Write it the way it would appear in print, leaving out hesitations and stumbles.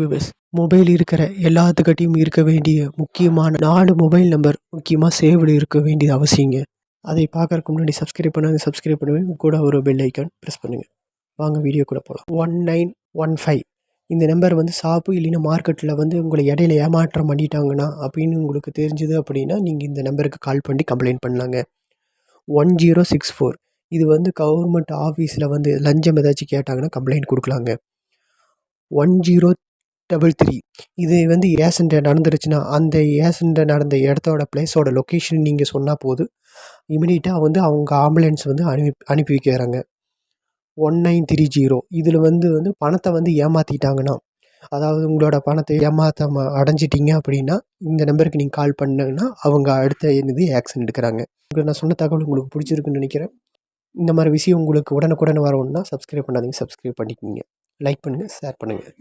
விவஸ் mobile இருக்கிற எல்லாத்துக்கிட்டையும் இருக்க வேண்டிய முக்கியமான 4 மொபைல் நம்பர் முக்கியமாக சேவ்டு இருக்க வேண்டியது அவசியங்க. அதை பார்க்கறக்கு முன்னாடி சப்ஸ்கிரைப் பண்ணுவேன். கூட ஒரு பெல் ஐக்கான் ப்ரெஸ் பண்ணுங்கள். வாங்க வீடியோக்குள்ளே போகலாம். 1915 இந்த நம்பர் வந்து ஷாப்பு இல்லைன்னா மார்க்கெட்டில் வந்து உங்களை இடையில ஏமாற்றம் பண்ணிட்டாங்கன்னா அப்படின்னு உங்களுக்கு தெரிஞ்சுது அப்படின்னா நீங்கள் இந்த நம்பருக்கு கால் பண்ணி கம்ப்ளைண்ட் பண்ணலாங்க. 1064 இது வந்து கவர்மெண்ட் ஆஃபீஸில் வந்து லஞ்சம் ஏதாச்சும் கேட்டாங்கன்னா கம்ப்ளைண்ட் கொடுக்கலாங்க. 1033 இது வந்து ஆக்சிடென்ட் நடந்துருச்சுன்னா அந்த ஆக்சிடென்ட் நடந்த இடத்தோட பிளேஸோட லொக்கேஷன் நீங்கள் சொன்னால் போதும், இமிடியேட்டாக வந்து அவங்க ஆம்புலன்ஸ் வந்து அனுப்பி வைக்கிறாங்க. 1930 இதில் வந்து பணத்தை வந்து ஏமாற்றிட்டாங்கன்னா, அதாவது உங்களோட பணத்தை ஏமாற்றாம அடைஞ்சிட்டிங்க அப்படின்னா இந்த நம்பருக்கு நீங்கள் கால் பண்ணிங்கன்னா அவங்க அடுத்த ஆக்ஷன் எடுக்கிறாங்க. நான் சொன்ன தகவல் உங்களுக்கு பிடிச்சிருக்குன்னு நினைக்கிறேன். இந்த மாதிரி விஷயம் உங்களுக்கு உடனுக்குடன் வரணும்னா சப்ஸ்கிரைப் பண்ணாதீங்க, சப்ஸ்கிரைப் பண்ணிக்கோங்க. லைக் பண்ணுங்கள், ஷேர் பண்ணுங்கள்.